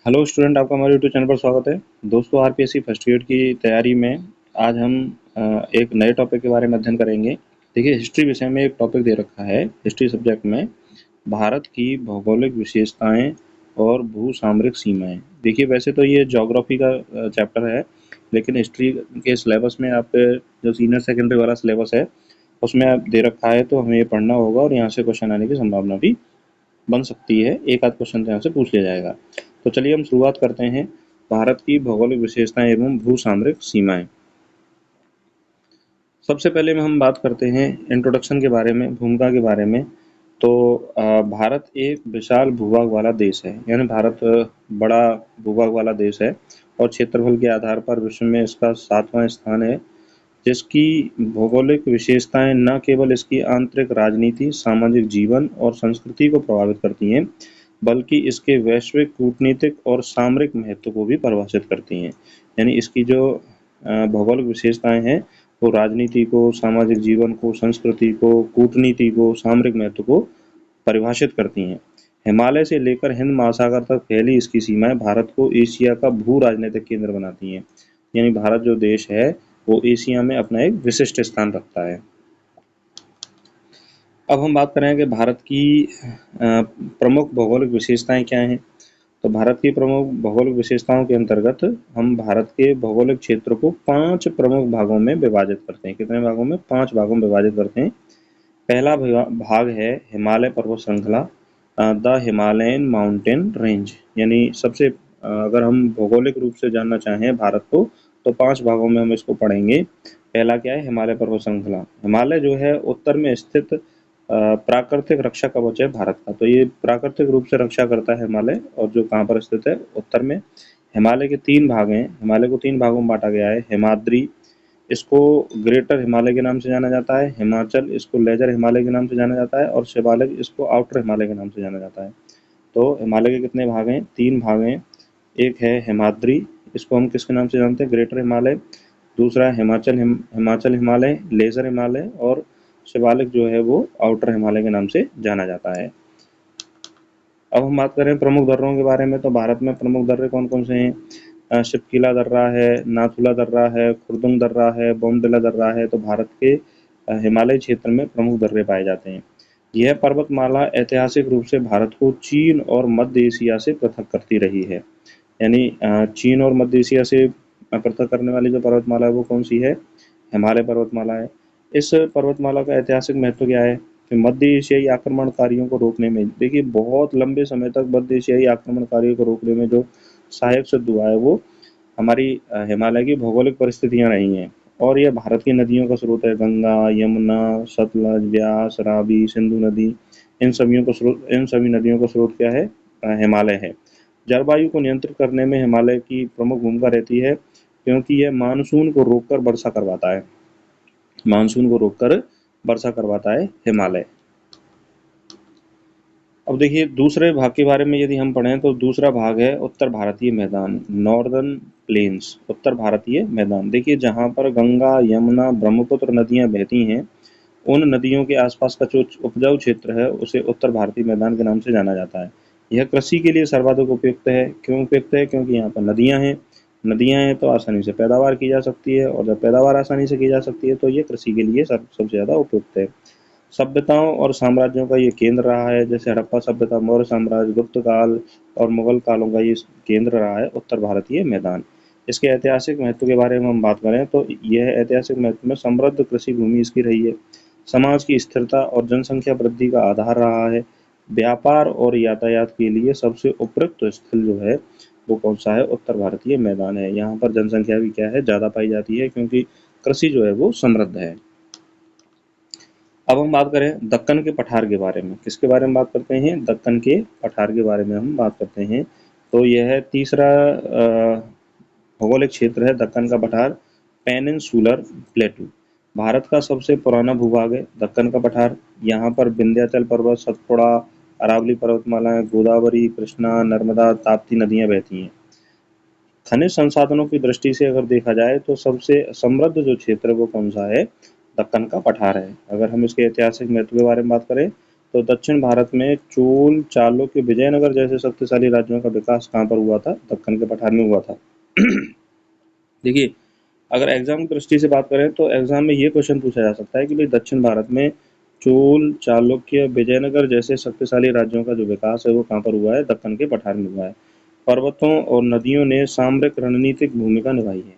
Hello student, आपका हमारे YouTube channel पर स्वागत है। दोस्तों, आरपीएससी फर्स्ट ईयर की तैयारी में आज हम एक नए टॉपिक के बारे में अध्ययन करेंगे। देखिए, हिस्ट्री विषय में एक टॉपिक दे रखा है। हिस्ट्री सब्जेक्ट में भारत की भौगोलिक विशेषताएं और भू सामरिक सीमाएं। देखिए, वैसे तो ये ज्योग्राफी का चैप्टर है, लेकिन हिस्ट्री के सिलेबस में आपके जो सीनियर सेकेंडरी वाला सिलेबस है उसमें आप दे रखा है, तो हमें ये पढ़ना होगा और यहाँ से क्वेश्चन आने की संभावना भी बन सकती है। एक आध क्वेश्चन तो यहाँ से पूछ लिया जाएगा। तो चलिए हम शुरुआत करते हैं। भारत की भौगोलिक विशेषताएं एवं भू सामरिक सीमाएं। सबसे पहले में हम बात करते हैं इंट्रोडक्शन के बारे में, भूमिका के बारे में। तो भारत एक विशाल भूभाग वाला देश है, यानी भारत बड़ा भूभाग वाला देश है और क्षेत्रफल के आधार पर विश्व में इसका 7वां स्थान है, जिसकी भौगोलिक विशेषताएं न केवल इसकी आंतरिक राजनीति, सामाजिक जीवन और संस्कृति को प्रभावित करती हैं, बल्कि इसके वैश्विक कूटनीतिक और सामरिक महत्व को भी परिभाषित करती हैं। यानी इसकी जो भौगोलिक विशेषताएं हैं वो राजनीति को, सामाजिक जीवन को, संस्कृति को, कूटनीति को, सामरिक महत्व को परिभाषित करती हैं। हिमालय से लेकर हिंद महासागर तक फैली इसकी सीमाएं भारत को एशिया का भू राजनीतिक केंद्र बनाती हैं। यानी भारत जो देश है वो एशिया में अपना एक विशिष्ट स्थान रखता है। अब हम बात करें कि भारत की प्रमुख भौगोलिक विशेषताएं क्या हैं। तो भारत की प्रमुख भौगोलिक विशेषताओं के अंतर्गत हम भारत के भौगोलिक क्षेत्र को 5 प्रमुख भागों में विभाजित करते हैं। कितने भागों में? 5 भागों में विभाजित करते हैं। पहला भाग है हिमालय पर्वत श्रृंखला, द हिमालयन माउंटेन रेंज। यानी सबसे अगर हम भौगोलिक रूप से जानना चाहें भारत को तो 5 भागों में हम इसको पढ़ेंगे। पहला क्या है? हिमालय पर्वत श्रृंखला। हिमालय जो है उत्तर में स्थित प्राकृतिक रक्षा कवच है भारत का। तो ये प्राकृतिक रूप से रक्षा करता है हिमालय, और जो कहाँ पर स्थित है? उत्तर में। हिमालय के 3 भाग हैं। हिमालय को 3 भागों में बांटा गया है। हिमाद्री, इसको ग्रेटर हिमालय के नाम से जाना जाता है। हिमाचल, इसको लेजर हिमालय के नाम से जाना जाता है। और शिवालिक, इसको आउटर हिमालय के नाम से जाना जाता है। तो हिमालय के कितने भाग हैं? 3 भाग हैं। एक है हिमाद्री, इसको हम किसके नाम से जानते हैं? ग्रेटर हिमालय। दूसरा है हिमाचल हिमालय, लेजर हिमालय, और शिवालिक जो है वो आउटर हिमालय के नाम से जाना जाता है। अब हम बात करें प्रमुख दर्रों के बारे में। तो भारत में प्रमुख दर्रे कौन कौन से हैं? शिपकिला दर्रा है, नाथुला दर्रा है, खुरदुंग दर्रा है, बोमडिला दर्रा है। तो भारत के हिमालय क्षेत्र में प्रमुख दर्रे पाए जाते हैं। यह पर्वतमाला ऐतिहासिक रूप से भारत को चीन और मध्य एशिया से पृथक करती रही है। यानी चीन और मध्य एशिया से पृथक करने वाली जो पर्वतमाला है वो कौन सी है? हिमालय पर्वतमाला है। इस पर्वतमाला का ऐतिहासिक महत्व क्या है? कि मध्य एशियाई आक्रमणकारियों को रोकने में, देखिए बहुत लंबे समय तक मध्य एशियाई आक्रमणकारियों को रोकने में जो सहायक सिद्ध हुआ है वो हमारी हिमालय की भौगोलिक परिस्थितियां रही हैं। और यह भारत की नदियों का स्रोत है। गंगा, यमुना, सतलज, व्यास, रावी, सिंधु नदी, इन सभी नदियों का स्रोत क्या है? हिमालय है। जलवायु को नियंत्रित करने में हिमालय की प्रमुख भूमिका रहती है, क्योंकि यह मानसून को रोककर वर्षा करवाता है। मानसून को रोककर वर्षा करवाता है हिमालय। अब देखिए दूसरे भाग के बारे में यदि हम पढ़ें तो दूसरा भाग है उत्तर भारतीय मैदान, नॉर्दर्न प्लेन्स, उत्तर भारतीय मैदान। देखिए जहाँ पर गंगा, यमुना, ब्रह्मपुत्र नदियाँ बहती हैं, उन नदियों के आसपास का जो उपजाऊ क्षेत्र है उसे उत्तर भारतीय मैदान के नाम से जाना जाता है। यह कृषि के लिए सर्वाधिक उपयुक्त है। क्यों उपयुक्त है? क्योंकि यहाँ पर नदियाँ हैं। नदियाँ हैं तो आसानी से पैदावार की जा सकती है, और जब पैदावार आसानी से की जा सकती है तो ये कृषि के लिए सबसे ज़्यादा उपयुक्त है। सभ्यताओं और साम्राज्यों का ये केंद्र रहा है। जैसे हड़प्पा सभ्यता, मौर्य साम्राज्य, गुप्त काल और मुगल कालों का ये केंद्र रहा है उत्तर भारतीय मैदान। इसके ऐतिहासिक महत्व के बारे में हम बात करें तो यह ऐतिहासिक महत्व में समृद्ध कृषि भूमि इसकी रही है। समाज की स्थिरता और जनसंख्या वृद्धि का आधार रहा है। व्यापार और यातायात के लिए सबसे उपयुक्त स्थल जो है वो कौन सा है? उत्तर भारतीय मैदान है। यहाँ पर जनसंख्या भी क्या है? ज़्यादा पाई जाती है, क्योंकि कृषि जो है वो समृद्ध है। अब हम बात करें दक्कन के पठार के बारे में। किसके बारे में बात करते हैं? दक्कन के पठार के बारे में हम बात करते हैं। तो यह तीसरा भौगोलिक क्षेत्र है दक्कन का पठार, पेनिनसुलर प्लेटू। भारत का सबसे पुराना भूभाग है दक्कन का पठार। यहाँ पर विंध्याचल पर्वत, सतपुड़ा, अरावली पर्वतमालाएं, गोदावरी, कृष्णा, नर्मदा, ताप्ती नदियाँ बहती हैं। खनिज संसाधनों की दृष्टि से अगर देखा जाए तो सबसे समृद्ध जो क्षेत्र है वो कौन सा है? दक्कन का पठार है। अगर हम इसके ऐतिहासिक महत्व के बारे में बात करें तो दक्षिण भारत में चोल, चालुक्य, विजयनगर जैसे शक्तिशाली राज्यों का विकास कहाँ पर हुआ था? दक्कन के पठार में हुआ था। देखिए, अगर एग्जाम की दृष्टि से बात करें तो एग्जाम में ये क्वेश्चन पूछा जा सकता है कि भाई दक्षिण भारत में चोल, चालुक्य, विजयनगर जैसे शक्तिशाली राज्यों का जो विकास है वो कहाँ पर हुआ है? दक्कन के पठार में हुआ है। पर्वतों और नदियों ने सामरिक रणनीतिक भूमिका निभाई है।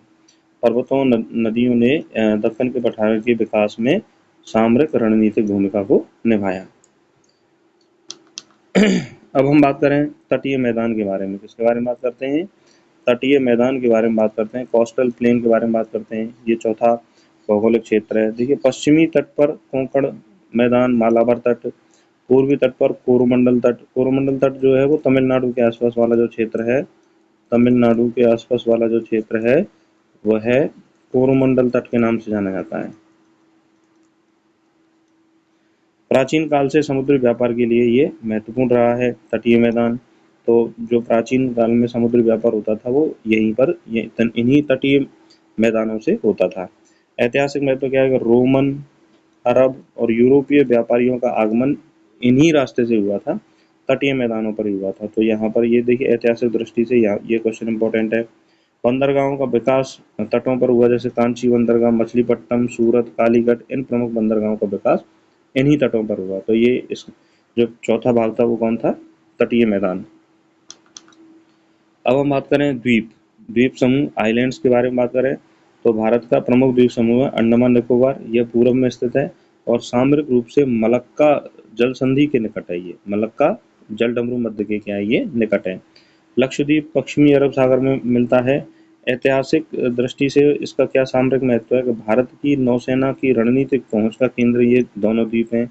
पर्वतों नदियों ने दक्कन के पठार के विकास में सामरिक रणनीतिक भूमिका को निभाया। अब हम बात करें तटीय मैदान के बारे में। किसके बारे में बात करते हैं? तटीय मैदान के बारे में बात करते हैं, कोस्टल प्लेन के बारे में बात करते हैं। ये चौथा भौगोलिक क्षेत्र है। देखिए, पश्चिमी तट पर कोंकण मैदान, मालाबार तट, पूर्वी तट पर कोरोमंडल तट। कोरोमंडल तट जो है वो तमिलनाडु के आसपास वाला जो क्षेत्र है, तमिलनाडु के आसपास वाला जो क्षेत्र है वह है कोरोमंडल तट के नाम से जाना जाता है। प्राचीन काल से समुद्री व्यापार के लिए ये महत्वपूर्ण रहा है तटीय मैदान। तो जो प्राचीन काल में समुद्री व्यापार होता था वो यहीं पर इन्हीं तटीय मैदानों से होता था। ऐतिहासिक महत्व क्या है? रोमन, अरब और यूरोपीय व्यापारियों का आगमन इन्हीं रास्ते से हुआ था, तटीय मैदानों पर ही हुआ था। तो यहाँ पर ये देखिए, ऐतिहासिक दृष्टि से यहाँ ये क्वेश्चन इंपॉर्टेंट है। बंदरगाहों का विकास तटों पर हुआ, जैसे कांची बंदरगाह, मछलीपट्टनम, सूरत, कालीकट, इन प्रमुख बंदरगाहों का विकास इन्हीं तटों पर हुआ। तो ये इस जो चौथा भाग था वो कौन था? तटीय मैदान। अब हम बात करें द्वीप समूह, आइलैंड्स के बारे में बात करें तो भारत का प्रमुख द्वीप समूह है अंडमान निकोबार। यह पूर्व में स्थित है और सामरिक रूप से मलक्का जल संधि के निकट है। ये मलक्का जल डमरू मध्य के क्या है? ये निकट है। लक्षद्वीप पश्चिमी अरब सागर में मिलता है। ऐतिहासिक दृष्टि से इसका क्या सामरिक महत्व है कि भारत की नौसेना की रणनीतिक पहुंच का केंद्र ये दोनों द्वीप हैं,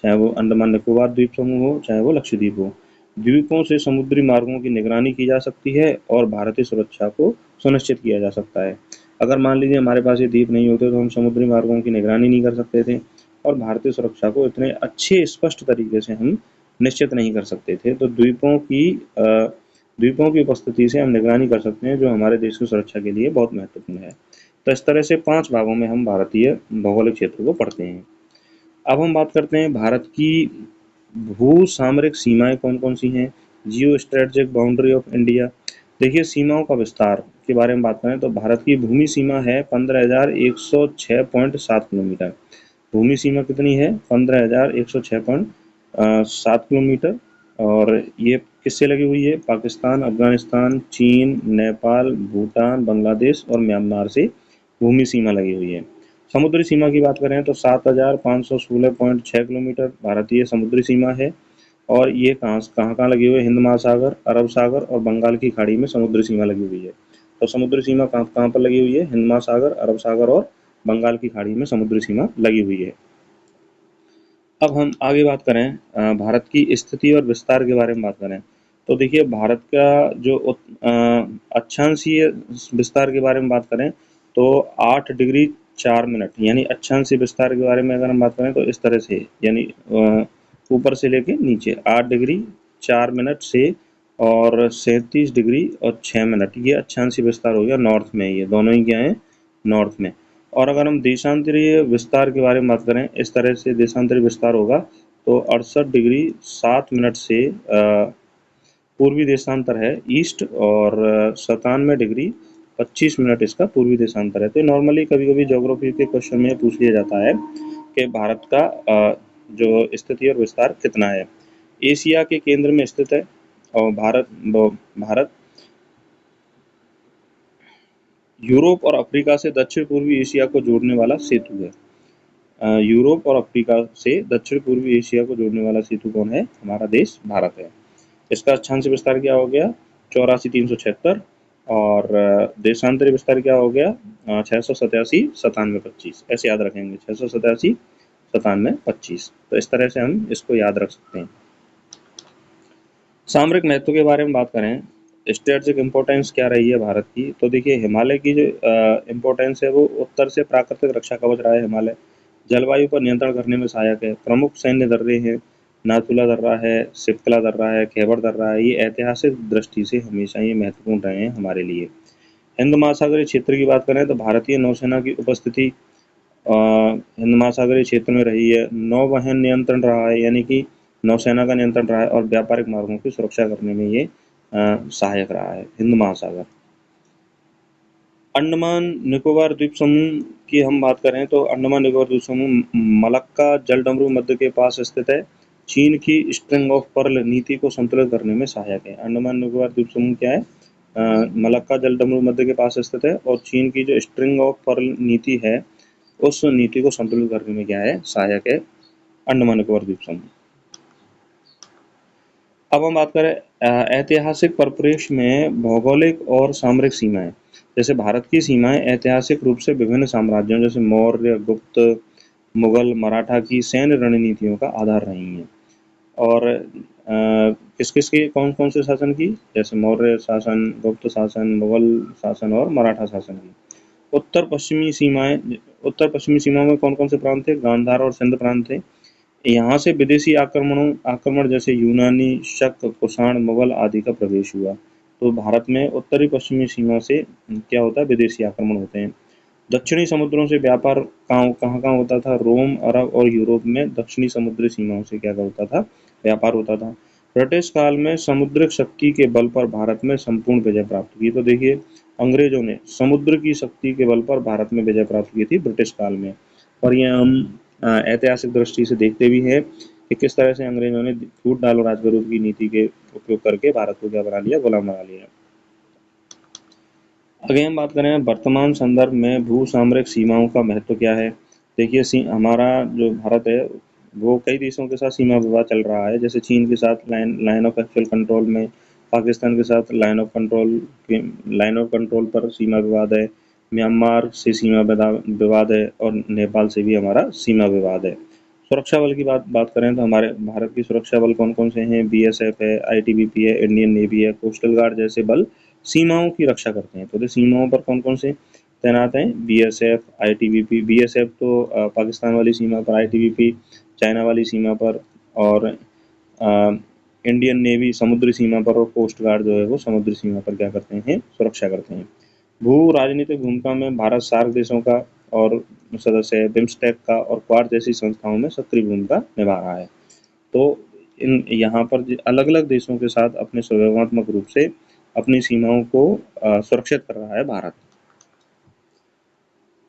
चाहे वो अंडमान निकोबार द्वीप समूह हो चाहे वो लक्षद्वीप हो। द्वीपों से समुद्री मार्गों की निगरानी की जा सकती है और भारतीय सुरक्षा को सुनिश्चित किया जा सकता है। अगर मान लीजिए हमारे पास ये द्वीप नहीं होते तो हम समुद्री मार्गों की निगरानी नहीं कर सकते थे और भारतीय सुरक्षा को इतने अच्छे स्पष्ट तरीके से हम निश्चित नहीं कर सकते थे। तो द्वीपों की उपस्थिति से हम निगरानी कर सकते हैं, जो हमारे देश की सुरक्षा के लिए बहुत महत्वपूर्ण है। तो इस तरह से 5 भागों में हम भारतीय भौगोलिक क्षेत्र को पढ़ते हैं। अब हम बात करते हैं भारत की भू सामरिक सीमाएं कौन कौन सी हैं। Geo strategic boundary of India. देखिए, सीमाओं का विस्तार के बारे में बात करें तो भारत की भूमि सीमा है 15,106.7 किलोमीटर। भूमि सीमा कितनी है? 15,106.7 किलोमीटर। और ये किससे लगी हुई है? पाकिस्तान, अफगानिस्तान, चीन, नेपाल, भूटान, बांग्लादेश और म्यांमार से भूमि सीमा लगी हुई है। समुद्री सीमा की बात करें तो 7,516.6 किलोमीटर भारतीय समुद्री सीमा है। और ये कहाँ कहाँ लगी हुई है? हिंद महासागर, अरब सागर और बंगाल की खाड़ी में समुद्री सीमा लगी हुई है। तो समुद्री सीमा कहाँ कहाँ पर लगी हुई है? हिंद महासागर, अरब सागर और बंगाल की खाड़ी में समुद्री सीमा लगी हुई है। अब हम आगे बात करें भारत की स्थिति और विस्तार के बारे में बात करें तो देखिए, भारत का जो अक्षांशीय विस्तार के बारे में बात करें तो 8 डिग्री 4 मिनट, यानी अक्षांशीय विस्तार के बारे में अगर हम बात करें तो इस तरह से, यानी ऊपर से लेके नीचे 8 डिग्री 4 मिनट से और 37 डिग्री और 6 मिनट, ये अक्षांशीय विस्तार हो गया नॉर्थ में। ये दोनों ही क्या है? नॉर्थ में। और अगर हम देशांतरीय विस्तार के बारे में बात करें, इस तरह से देशांतरीय विस्तार होगा तो 68 डिग्री 7 मिनट से पूर्वी देशांतर है ईस्ट, और 97 डिग्री 25 मिनट इसका पूर्वी देशांतर है। तो नॉर्मली कभी कभी ज्योग्राफी के क्वेश्चन में पूछ लिया जाता है कि भारत का जो स्थिति और विस्तार कितना है। एशिया के केंद्र में स्थित है और भारत यूरोप और अफ्रीका से दक्षिण पूर्वी एशिया को जोड़ने वाला सेतु है। यूरोप और अफ्रीका से दक्षिण पूर्वी एशिया को जोड़ने वाला सेतु कौन है? हमारा देश भारत है। इसका अक्षांशीय विस्तार क्या हो गया? 84,376। और देशांतरीय विस्तार क्या हो गया? 687 97 25। ऐसे याद रखेंगे, 687 97 25। तो इस तरह से हम इसको याद रख सकते हैं। सामरिक महत्व के बारे में बात करें, स्ट्रेटेजिक इम्पोर्टेंस क्या रही है भारत की, तो देखिए, हिमालय की जो इम्पोर्टेंस है वो उत्तर से प्राकृतिक रक्षा कवच रहा है। हिमालय जलवायु पर नियंत्रण करने में सहायक है। प्रमुख सैन्य दर्रे हैं, नाथुला दर्रा है, सिपकला दर्रा है, खैबर दर्रा है। ये ऐतिहासिक दृष्टि से हमेशा ये महत्वपूर्ण रहे हैं हमारे लिए। हिंद महासागरीय क्षेत्र की बात करें तो भारतीय नौसेना की उपस्थिति हिंद महासागरीय क्षेत्र में रही है। नौवहन नियंत्रण रहा है, यानी कि नौसेना का नियंत्रण रहा है और व्यापारिक मार्गों की सुरक्षा करने में ये सहायक रहा है। हिंद महासागर, अंडमान निकोबार द्वीप समूह की हम बात करें तो अंडमान निकोबार द्वीप समूह मलक्का जलडमरू मध्य के पास स्थित है। चीन की स्ट्रिंग ऑफ पर्ल नीति को संतुलित करने में सहायक है। अंडमान निकोबार द्वीप समूह क्या है? मलक्का जलडमरू मध्य के पास स्थित है और चीन की जो स्ट्रिंग ऑफ पर्ल नीति है उस नीति को संतुलित करने में क्या है? सहायक है अंडमान निकोबार द्वीप समूह। अब हम बात करें ऐतिहासिक परिप्रेक्ष्य में भौगोलिक और सामरिक सीमाएं। जैसे भारत की सीमाएं ऐतिहासिक रूप से विभिन्न साम्राज्यों जैसे मौर्य, गुप्त, मुगल, मराठा की सैन्य रणनीतियों का आधार रही हैं। और किस किस की, कौन कौन से शासन की? जैसे मौर्य शासन, गुप्त शासन, मुगल शासन और मराठा शासन की। उत्तर पश्चिमी सीमाओं में कौन कौन से प्रांत थे? गांधार और सिंध प्रांत थे। यहाँ से विदेशी आक्रमण जैसे यूनानी, शक, कुषाण, मुगल आदि का प्रवेश हुआ। तो भारत में उत्तरी पश्चिमी सीमा से क्या होता है? विदेशी आक्रमण होते हैं। दक्षिणी समुद्रों से व्यापार कहाँ कहाँ होता था? रोम, अरब और यूरोप में दक्षिणी समुद्री सीमाओं से क्या होता था? व्यापार होता था। ब्रिटिश काल में समुद्रिक शक्ति के बल पर भारत में संपूर्ण विजय प्राप्त की। तो देखिए, अंग्रेजों ने समुद्र की शक्ति के बल पर भारत में विजय प्राप्त की थी ब्रिटिश काल में। और ये हम ऐतिहासिक दृष्टि से देखते भी हैं कि किस तरह से अंग्रेजों ने फूट डालो राज विरोध की नीति के उपयोग करके भारत को क्या बना लिया? गुलाम बना लिया। अगर हम बात करें वर्तमान संदर्भ में भू सामरिक सीमाओं का महत्व क्या है? देखिए, हमारा जो भारत है वो कई देशों के साथ सीमा विवाद चल रहा है। जैसे चीन के साथ लाइन ऑफ एक्चुअल कंट्रोल में, पाकिस्तान के साथ लाइन ऑफ कंट्रोल पर सीमा विवाद है, म्यांमार से सीमा विवाद है और नेपाल से भी हमारा सीमा विवाद है। सुरक्षा बल की बात करें तो हमारे भारत की सुरक्षा बल कौन कौन से हैं? बीएसएफ है, आईटीबीपी है, इंडियन नेवी है, कोस्टल गार्ड जैसे बल सीमाओं की रक्षा करते हैं। तो सीमाओं पर कौन कौन से तैनात हैं? BSF, ITBP. बीएसएफ तो पाकिस्तान वाली सीमा पर, आईटीबीपी चाइना वाली सीमा पर और इंडियन नेवी समुद्री सीमा पर और कोस्ट गार्ड जो है वो समुद्री सीमा पर क्या करते हैं? सुरक्षा करते हैं। भू राजनीतिक भूमिका में भारत सार्क देशों का और सदस्य है, बिम्स्टेक का और क्वाड जैसी संस्थाओं में सक्रिय भूमिका निभा रहा है। तो यहाँ पर अलग अलग देशों के साथ अपने सहयोगात्मक रूप से अपनी सीमाओं को सुरक्षित कर रहा है भारत।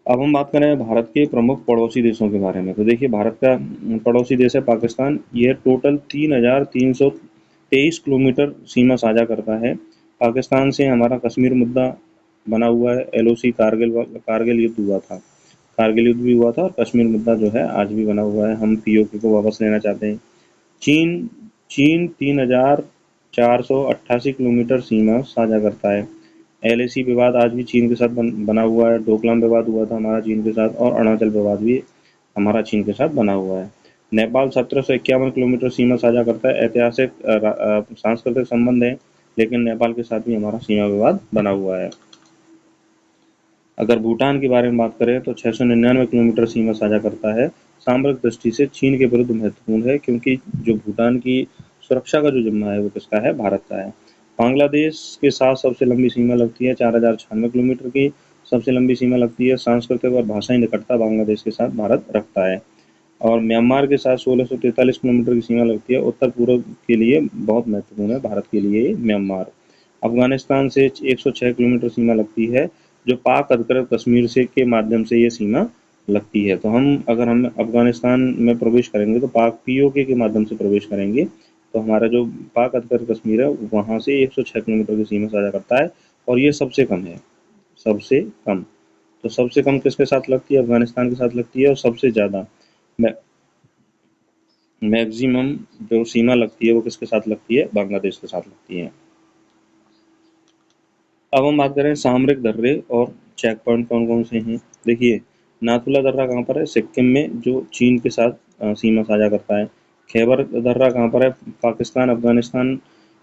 अब हम बात करें भारत के प्रमुख पड़ोसी देशों के बारे में। तो देखिए, भारत का पड़ोसी देश है पाकिस्तान। यह टोटल 3,323 किलोमीटर सीमा साझा करता है। पाकिस्तान से हमारा कश्मीर मुद्दा बना हुआ है। एलओसी कारगिल युद्ध हुआ था, कारगिल युद्ध भी हुआ था और कश्मीर मुद्दा जो है आज भी बना हुआ है। हम पीओके को वापस लेना चाहते हैं। चीन 3,488 किलोमीटर सीमा साझा करता है। एलएसी विवाद आज भी चीन के साथ बना हुआ है। डोकलाम विवाद हुआ था हमारा चीन के साथ और अरुणाचल विवाद भी हमारा चीन के साथ बना हुआ है। नेपाल 1751 किलोमीटर सीमा साझा करता है। ऐतिहासिक सांस्कृतिक संबंध है, लेकिन नेपाल के साथ भी हमारा सीमा विवाद बना हुआ है। अगर भूटान के बारे में बात करें तो 699 किलोमीटर सीमा साझा करता है। सामरिक दृष्टि से चीन के विरुद्ध महत्वपूर्ण है, क्योंकि जो भूटान की सुरक्षा का जो जिम्मा है वो किसका है? भारत का है। बांग्लादेश के साथ सबसे लंबी सीमा लगती है 4,096 किलोमीटर की सबसे लंबी सीमा लगती है। सांस्कृतिक और भाषाई निकटता बांग्लादेश के साथ भारत रखता है। और म्यांमार के साथ 1643 किलोमीटर की सीमा लगती है। उत्तर पूर्व के लिए बहुत महत्वपूर्ण है भारत के लिए म्यांमार। अफगानिस्तान से 106 किलोमीटर सीमा लगती है, जो पाक अधिकृत कश्मीर से के माध्यम से ये सीमा लगती है। तो अगर हम अफगानिस्तान में प्रवेश करेंगे तो पाक पीओके के माध्यम से प्रवेश करेंगे, तो हमारा जो पाक अधिकृत कश्मीर है वहाँ से 106 किलोमीटर की सीमा साझा करता है और ये सबसे कम है, सबसे कम। तो सबसे कम किसके साथ लगती है? अफगानिस्तान के साथ लगती है। और सबसे ज़्यादा मैक्सिमम जो सीमा लगती है वो किसके साथ लगती है? बांग्लादेश के साथ लगती है। अब हम बात करें सामरिक दर्रे और चेक पॉइंट कौन कौन से हैं। देखिए, नाथुला दर्रा कहाँ पर है? सिक्किम में, जो चीन के साथ सीमा साझा करता है। खैबर दर्रा कहाँ पर है? पाकिस्तान अफगानिस्तान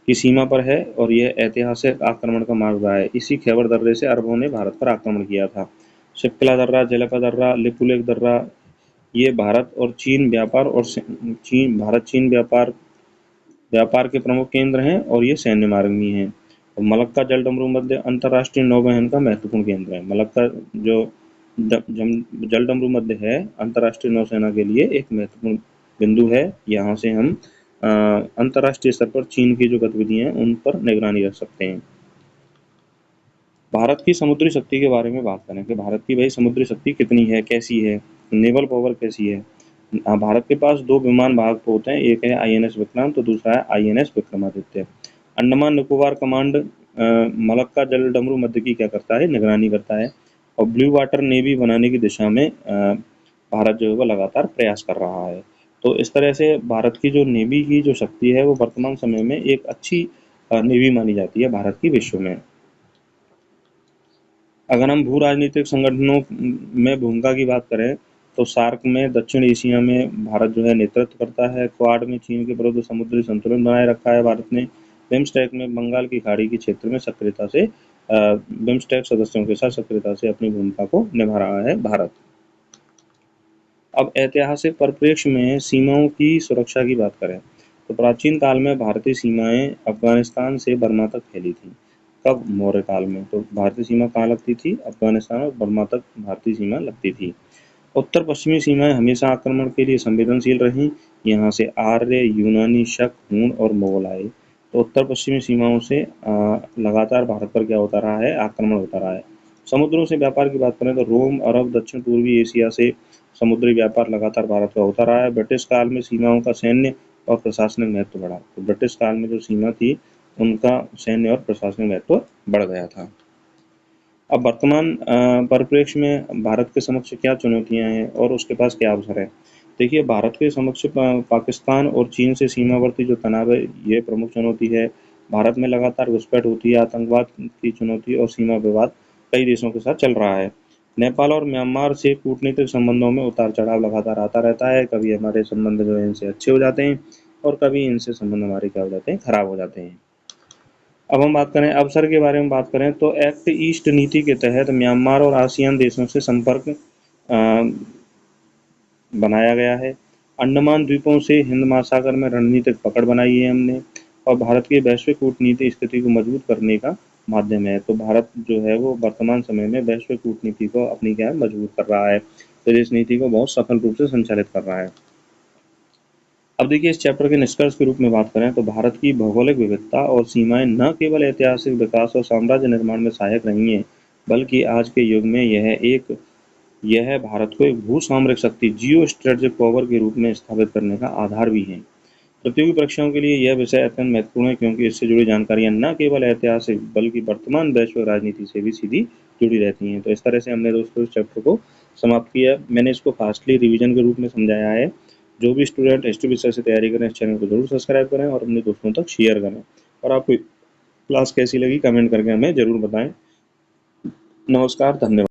की सीमा पर है और यह ऐतिहासिक आक्रमण का मार्ग रहा है। इसी खैबर दर्रे से अरबों ने भारत पर आक्रमण किया था। शिप्ला दर्रा, जलपा दर्रा, लिपुलेख दर्रा, ये भारत और चीन व्यापार और भारत चीन व्यापार के प्रमुख केंद्र हैं और ये सैन्य मार्ग भी हैं। और मलक्का जलडमरू मध्य अंतर्राष्ट्रीय नौवहन का महत्वपूर्ण केंद्र है। मलक्का जो जलडमरू मध्य है अंतर्राष्ट्रीय नौसेना के लिए एक महत्वपूर्ण बिंदु है। यहाँ से हम अंतर्राष्ट्रीय स्तर पर चीन की जो गतिविधियां हैं उन पर निगरानी रख सकते हैं। भारत की समुद्री शक्ति के बारे में बात करें कि भारत की भाई समुद्री शक्ति कितनी है, कैसी है, नेवल पावर कैसी है। भारत के पास 2 विमान वाहक पोत हैं, एक है आईएनएस विक्रम तो दूसरा है INS Vikramaditya. Andaman Nicobar command Malacca जल डमरू मध्य की क्या करता है, निगरानी करता है। और ब्लू वाटर नेवी बनाने की दिशा में भारत जो है वो लगातार प्रयास कर रहा है। तो इस तरह से भारत की जो नेवी की जो शक्ति है वो वर्तमान समय में एक अच्छी नेवी मानी जाती है भारत की विश्व में। अगर हम भू राजनीतिक संगठनों में भूमिका की बात करें तो सार्क में दक्षिण एशिया में भारत जो है नेतृत्व करता है। क्वाड में चीन के विरुद्ध समुद्री संतुलन बनाए रखा है भारत ने। बिम्स्टेक में बंगाल की खाड़ी के क्षेत्र में सक्रियता से बिम्स्टेक सदस्यों के साथ सक्रियता से अपनी भूमिका को निभा रहा है भारत। अब ऐतिहासिक परिप्रेक्ष्य में सीमाओं की सुरक्षा की बात करें तो प्राचीन काल में भारतीय सीमाएं अफगानिस्तान से बर्मा तक फैली थी। कब? मौर्य काल में। तो भारतीय सीमा कहाँ लगती थी? अफगानिस्तान और बर्मा तक भारतीय सीमा लगती थी। उत्तर पश्चिमी सीमाएं हमेशा आक्रमण के लिए संवेदनशील रहीं। यहाँ से आर्य, यूनानी, शक, हूण और मुगल आए। तो उत्तर पश्चिमी सीमाओं से लगातार भारत पर क्या होता रहा है? आक्रमण होता रहा है। समुद्रों से व्यापार की बात करें तो रोम, अरब, दक्षिण पूर्वी एशिया से समुद्री व्यापार लगातार भारत का होता रहा है। ब्रिटिश काल में सीमाओं का सैन्य और प्रशासनिक महत्व बढ़ा। तो ब्रिटिश काल में जो सीमा थी उनका सैन्य और प्रशासनिक महत्व बढ़ गया था। अब वर्तमान परिप्रेक्ष्य में भारत के समक्ष क्या चुनौतियां हैं और उसके पास क्या अवसर है। देखिए, भारत के समक्ष पाकिस्तान और चीन से सीमावर्ती जो तनाव है ये प्रमुख चुनौती है। भारत में लगातार घुसपैठ होती है, आतंकवाद की चुनौती और सीमा विवाद कई देशों के साथ चल रहा है। नेपाल और म्यांमार से कूटनीतिक संबंधों में उतार चढ़ाव लगातार आता रहता है। कभी हमारे संबंध जो है इनसे अच्छे हो जाते हैं और कभी इनसे संबंध हमारे क्या हो जाते हैं, खराब हो जाते हैं। अब हम बात करें अवसर के बारे में बात करें तो एक्ट ईस्ट नीति के तहत म्यांमार और आसियान देशों से संपर्क बनाया गया है। अंडमान द्वीपों से हिंद महासागर में रणनीतिक पकड़ बनाई है हमने और भारत की वैश्विक कूटनीति स्थिति को मजबूत करने का माध्यम है। तो भारत जो है वो वर्तमान समय में वैश्विक कूटनीति को अपनी क्या है मजबूत कर रहा है, विदेश नीति को बहुत सफल रूप से संचालित कर रहा है। अब देखिए, इस चैप्टर के निष्कर्ष के रूप में बात करें तो भारत की भौगोलिक विविधता और सीमाएं न केवल ऐतिहासिक विकास और साम्राज्य निर्माण में सहायक रही हैं, बल्कि आज के युग में यह भारत को एक भू सामरिक शक्ति जियो स्ट्रेटेजिक पावर के रूप में स्थापित करने का आधार भी है। प्रतियोगी परीक्षाओं के लिए यह विषय अत्यंत महत्वपूर्ण है क्योंकि इससे जुड़ी जानकारियां न केवल ऐतिहासिक बल्कि वर्तमान वैश्विक राजनीति से भी सीधी जुड़ी रहती हैं। तो इस तरह से हमने दोस्तों इस चैप्टर को समाप्त किया। मैंने इसको फास्टली रिवीजन के रूप में समझाया है। जो भी स्टूडेंट हिस्ट्री विषय से तैयारी करें इस चैनल को जरूर सब्सक्राइब करें और अपने दोस्तों तक शेयर करें। और आपको क्लास कैसी लगी कमेंट करके हमें जरूर बताएं। नमस्कार, धन्यवाद।